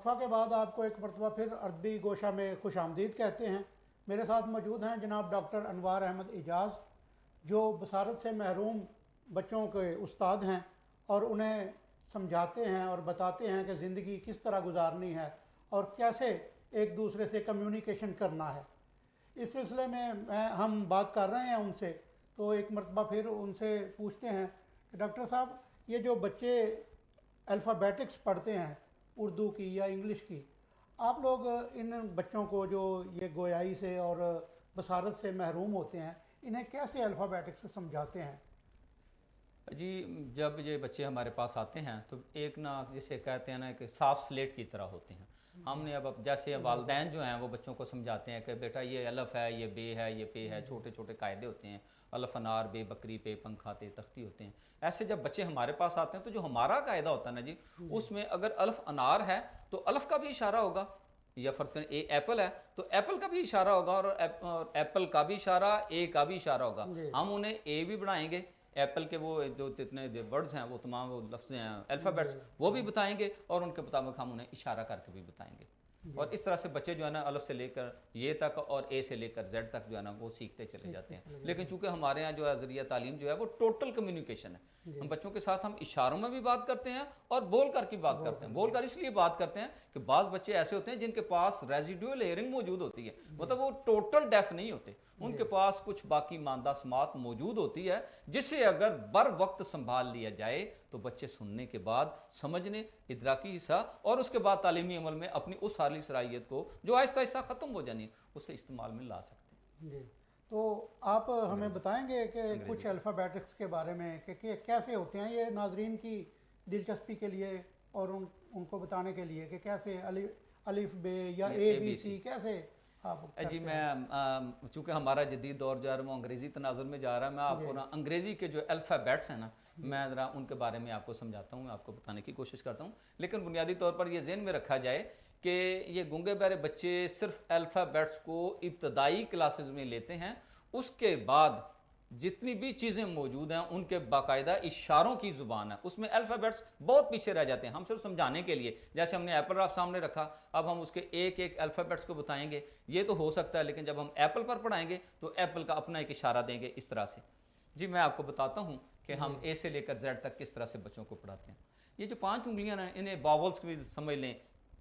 वक्फा के बाद आपको एक मरतबा फिर अरबी गोशा में खुश आमदीद कहते हैं। मेरे साथ मौजूद हैं जनाब डॉक्टर अनवार अहमद एजाज, जो बसारत से महरूम बच्चों के उस्ताद हैं और उन्हें समझाते हैं और बताते हैं कि ज़िंदगी किस तरह गुजारनी है और कैसे एक दूसरे से कम्युनिकेशन करना है। इस सिलसिले में हम बात कर रहे हैं उनसे, तो एक मरतबा फिर उनसे पूछते हैं कि डॉक्टर साहब, ये जो बच्चे अल्फ़ाबेटिक्स पढ़ते हैं उर्दू की या इंग्लिश की, आप लोग इन बच्चों को जो ये गोयाई से और बसारत से महरूम होते हैं, इन्हें कैसे अल्फ़ाबेटिक्स समझाते हैं? जी, जब ये बच्चे हमारे पास आते हैं तो एक ना, जिसे कहते हैं ना, कि साफ स्लेट की तरह होते हैं। हमने अब जैसे वालिदैन जो हैं वो बच्चों को समझाते हैं कि बेटा ये अलफ है, ये बे है, ये पे है, छोटे छोटे कायदे होते हैं, अलफ अनार, बे बकरी, पे पंखा, ते तख्ती होते हैं। ऐसे जब बच्चे हमारे पास आते हैं तो जो हमारा कायदा होता है ना जी, उसमें अगर अलफ अनार है तो अलफ का भी इशारा होगा, या फर्ज करें ए एप्पल है तो एप्पल का भी इशारा होगा, और एप्पल का भी इशारा, ए का भी इशारा होगा। हम उन्हें ए भी बढ़ाएंगे, एप्पल के वो जो जितने वर्ड्स हैं, वो तमाम वो लफ्ज़ हैं, अल्फ़ाबेट्स, वो भी बताएंगे, और उनके मुताबिक हम उन्हें इशारा करके भी बताएंगे। और इस तरह से बच्चे जो है ना, अलफ से लेकर ये तक और ए से लेकर जेड तक जो है ना, वो सीखते चले जाते हैं। लेकिन चूंकि हमारे यहाँ जो है ज़रिया तालीम जो है वो टोटल कम्युनिकेशन है। हम बच्चों के साथ हम इशारों में भी बात करते हैं और बोल कर की बात करते हैं। बोल कर इसलिए बात करते हैं कि बाज़ बच्चे ऐसे होते हैं जिनके पास रेजिडुअल हेयरिंग मौजूद होती है, मतलब वो टोटल डेफ नहीं होते, उनके पास कुछ बाकी मानदा समात मौजूद होती है, जिसे अगर बर वक्त संभाल लिया जाए तो बच्चे सुनने के बाद समझने, इदराकी हिस्सा, और उसके बाद तालीमी अमल में अपनी उस सारी सलाहियत को जो आहिस्ता आहिस्ता ख़त्म हो जानी, उसे इस्तेमाल में ला सकते हैं। जी, तो आप हमें बताएंगे कि कुछ अल्फ़ाबेटिक्स के बारे में कि कैसे होते हैं, ये नाजरीन की दिलचस्पी के लिए और उनको बताने के लिए कि कैसे अलिफ बे या ए बी सी कैसे आप जी। मैं चूँकि हमारा जदीद दौर जो है वो अंग्रेज़ी तनाजुर में जा रहा है, मैं आपको ना अंग्रेज़ी के जो अल्फ़ाबेट्स हैं ना, मैं ज़रा उनके बारे में आपको समझाता हूँ, आपको बताने की कोशिश करता हूँ। लेकिन बुनियादी तौर पर यह ज़हन में रखा जाए कि ये गूंगे बहरे बच्चे सिर्फ अल्फ़ाबेट्स को इब्तदाई क्लासेस में लेते हैं, उसके बाद जितनी भी चीज़ें मौजूद हैं उनके बाकायदा इशारों की ज़ुबान है, उसमें अल्फ़ाबेट्स बहुत पीछे रह जाते हैं। हम सिर्फ समझाने के लिए, जैसे हमने एप्पल आप सामने रखा, अब हम उसके एक एक अल्फ़ाबेट्स को बताएंगे, ये तो हो सकता है, लेकिन जब हम एप्पल पर पढ़ाएंगे तो एप्पल का अपना एक इशारा देंगे, इस तरह से। जी, मैं आपको बताता हूँ कि हम ए से लेकर जेड तक किस तरह से बच्चों को पढ़ाते हैं। ये जो 5 उंगलियाँ हैं, इन्हें बावल्स भी समझ लें।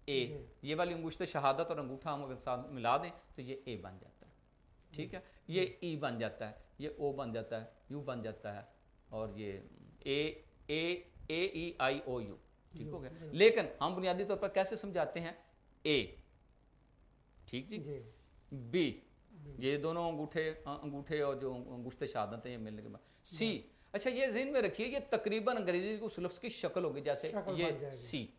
ए, ये वाली अंगूठे शहादत और अंगूठा हम अगर साथ मिला दें तो ये ए बन जाता है, ठीक है। ये ई बन जाता है, ये ओ बन जाता है, यू बन जाता है, और ये ए ए ए ई आई ओ यू, ठीक हो गया। लेकिन हम बुनियादी तौर पर कैसे समझाते हैं? ए, ठीक जी, बी, ये दोनों अंगूठे और जो अंगूठे शहादत है ये मिलने के बाद सी। अच्छा, ये ज़हन में रखिए, ये तकरीबन अंग्रेजी को लफ्ज़ की शक्ल होगी, जैसे ये सी,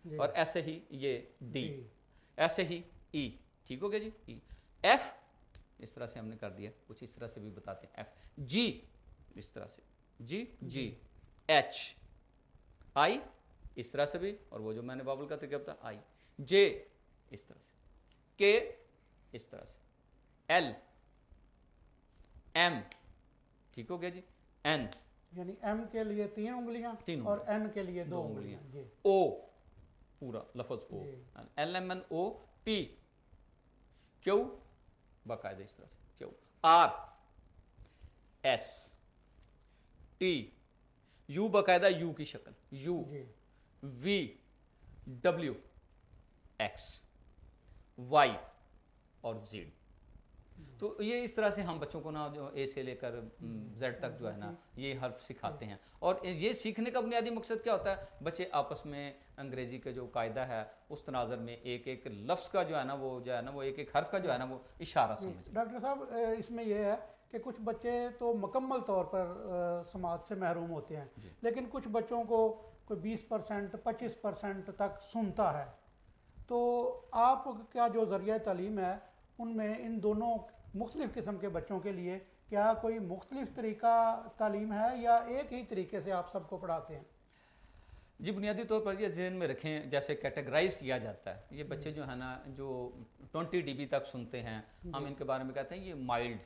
और ऐसे ही ये डी, ऐसे ही ई, ठीक हो गया जी। ई, एफ, इस तरह से हमने कर दिया, कुछ इस तरह से भी बताते हैं। एफ, जी, इस तरह से, जी जी, एच, आई, इस तरह से भी, और वो जो मैंने बाबुल का तरीका बताया, आई, जे, इस तरह से, के, इस तरह से, एल, एम, ठीक हो गया जी, एन, यानी एम के लिए 3 उंगलियां और एन के लिए 2 उंगलियां, ओ, पूरा लफ्ज O, L M N O, P, Q, बाकायदा इस तरह से, Q, R, S, T, U, बाकायदा यू की शक्ल, U, V, W, X, Y और जेड। तो ये इस तरह से हम बच्चों को ना जो ए से लेकर जेड तक जो है ना, ये हर्फ सिखाते हैं। और ये सीखने का बुनियादी मकसद क्या होता है? बच्चे आपस में अंग्रेजी का जो कायदा है उस तनाजर में एक एक लफ्ज़ का जो है ना वो एक एक हर्फ का जो है ना वो इशारा समझ। डॉक्टर साहब, इसमें यह है कि कुछ बच्चे तो मुकम्मल तौर पर समाज से महरूम होते हैं, लेकिन कुछ बच्चों को कोई 20% 25% तक सुनता है। तो आप क्या जो ज़रिया तालीम है उनमें इन दोनों मुख्तलिफ़ किस्म के बच्चों के लिए क्या कोई मुख्तलिफ़ तरीका तालीम है या एक ही तरीके से आप सबको पढ़ाते हैं? जी, बुनियादी तौर पर ये ज़हन में रखें, जैसे कैटेगराइज किया जाता है, ये बच्चे जो है ना जो 20 dB तक सुनते हैं, हम इनके बारे में कहते हैं ये माइल्ड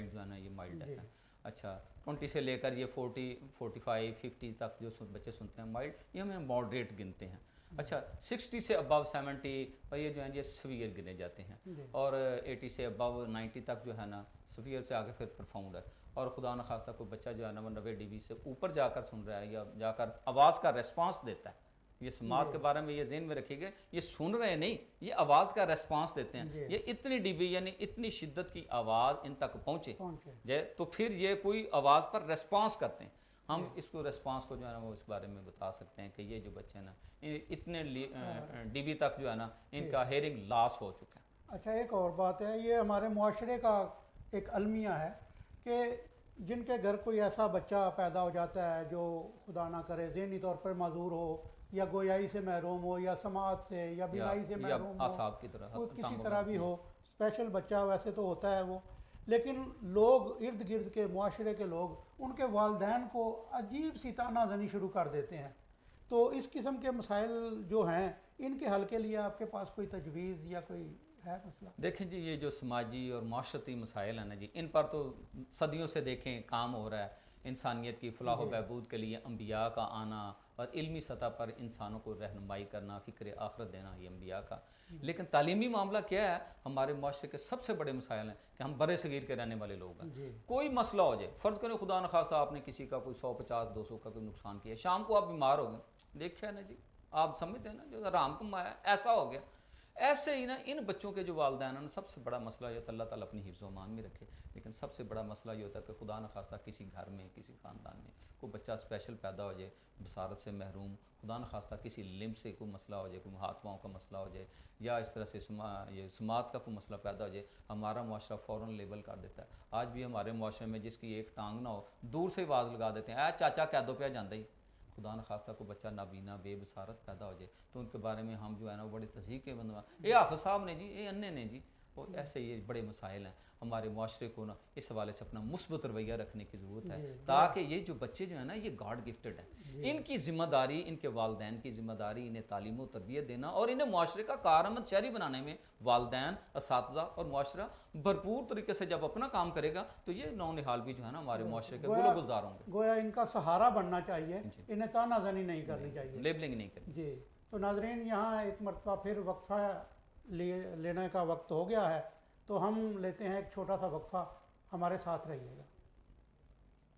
जो है ना ये माइल्ड है। अच्छा, 20 से लेकर ये 40 45 50 तक जो बच्चे सुनते हैं माइल्ड, ये हमें मॉडरेट गिनते हैं। اچھا 60 سے ابو 70 اور یہ جو ہیں یہ سویئر گنے جاتے ہیں، اور 80 سے ابو 90 تک جو ہے نا سویئر سے آگے پھر پرفاؤنڈ ہے، اور خدا نخواستہ کوئی بچہ جو ہے نا 90 ڈی بی سے اوپر جا کر سن رہا ہے یا جا کر آواز کا ریسپانس دیتا ہے. یہ سماعت کے بارے میں یہ ذہن میں رکھیے گا، یہ سن رہے نہیں، یہ آواز کا ریسپانس دیتے ہیں. یہ اتنی ڈی بی یعنی اتنی شدت کی آواز ان تک پہنچے تو پھر یہ کوئی آواز پر ریسپانس کرتے ہیں. ہم اس کو ریسپانس کو جو ہے نا وہ اس بارے میں بتا سکتے ہیں کہ یہ جو بچے ہیں نا اتنے ڈی بی تک جو ہے نا ان کا ہیئرنگ لاس ہو چکا ہے. اچھا ایک اور بات ہے، یہ ہمارے معاشرے کا ایک المیہ ہے کہ جن کے گھر کوئی ایسا بچہ پیدا ہو جاتا ہے جو خدا نہ کرے ذہنی طور پر معذور ہو یا گویائی سے محروم ہو یا سماعت سے یا بینائی سے محروم ہو، اعصاب کی طرح کوئی کسی طرح بھی ہو، اسپیشل بچہ ویسے تو ہوتا ہے وہ، لیکن لوگ ارد گرد کے معاشرے کے لوگ ان کے والدین کو عجیب سی طعنہ زنی شروع کر دیتے ہیں. تو اس قسم کے مسائل جو ہیں ان کے حل کے لیے آپ کے پاس کوئی تجویز یا کوئی ہے مسئلہ؟ دیکھیں جی یہ جو سماجی اور معاشرتی مسائل ہیں نا جی، ان پر تو صدیوں سے دیکھیں کام ہو رہا ہے. انسانیت کی فلاح و بہبود کے لیے انبیاء کا آنا اور علمی سطح پر انسانوں کو رہنمائی کرنا، فکر آخرت دینا، یہ انبیاء کا. لیکن تعلیمی معاملہ کیا ہے؟ ہمارے معاشرے کے سب سے بڑے مسائل ہیں کہ ہم برے صغیر کے رہنے والے لوگ ہیں. کوئی مسئلہ ہو جائے، فرض کریں خدا نخواستہ آپ نے کسی کا کوئی 150 200 کا کوئی نقصان کیا، شام کو آپ بیمار ہو گئے، دیکھیں نا جی آپ سمجھتے ہیں نا جو حرام کمایا ایسا ہو گیا. ایسے ہی نا ان بچوں کے جو والدین ہیں سب سے بڑا مسئلہ یہ ہوتا ہے، اللہ تعالیٰ اپنی حفظ و امان میں رکھے، لیکن سب سے بڑا مسئلہ یہ ہوتا ہے کہ خدا نخواستہ کسی گھر میں کسی خاندان میں کوئی بچہ اسپیشل پیدا ہو جائے، بصارت سے محروم، خدا نخواستہ کسی لمب سے کوئی مسئلہ ہو جائے، کوئی ہاتھ پاؤں کا مسئلہ ہو جائے، یا اس طرح سے یہ سماعت کا کوئی مسئلہ پیدا ہو جائے، ہمارا معاشرہ فوراً لیبل کر دیتا ہے. آج بھی ہمارے معاشرے میں جس کی ایک ٹانگ نہ ہو دور سے آواز لگا دیتے ہیں، اے چاچا قیدوں پہ جاندہ ہی. خدا نخواستہ کو بچہ نابینا بے بصارت پیدا ہو جائے تو ان کے بارے میں ہم جو ہے نا وہ بڑی تصدیق کے بندہ یہ حافظ صاحب نے جی، یہ انے نے جی، وہ ایسے یہ بڑے مسائل ہیں. ہمارے معاشرے کو نا اس حوالے سے اپنا مثبت رویہ رکھنے کی ضرورت ہے تاکہ یہ جو بچے جو ہیں نا یہ گاڈ گفٹڈ ہیں. ان کی ذمہ داری، ان کے والدین کی ذمہ داری انہیں تعلیم و تربیت دینا اور انہیں معاشرے کا کارآمد شہری بنانے میں والدین، اساتذہ اور معاشرہ بھرپور طریقے سے جب اپنا کام کرے گا تو یہ نونہال بھی جو ہے نا ہمارے معاشرے کے گل و گلزار ہوں گے. گویا ان کا سہارا بننا چاہیے، انہیں طعنہ زنی نہیں کرنی چاہیے، لیبلنگ نہیں کرنی. جی تو ناظرین یہاں ایک مرتبہ پھر وقفہ لینے کا وقت ہو گیا ہے، تو ہم لیتے ہیں ایک چھوٹا سا وقفہ، ہمارے ساتھ رہیے گا.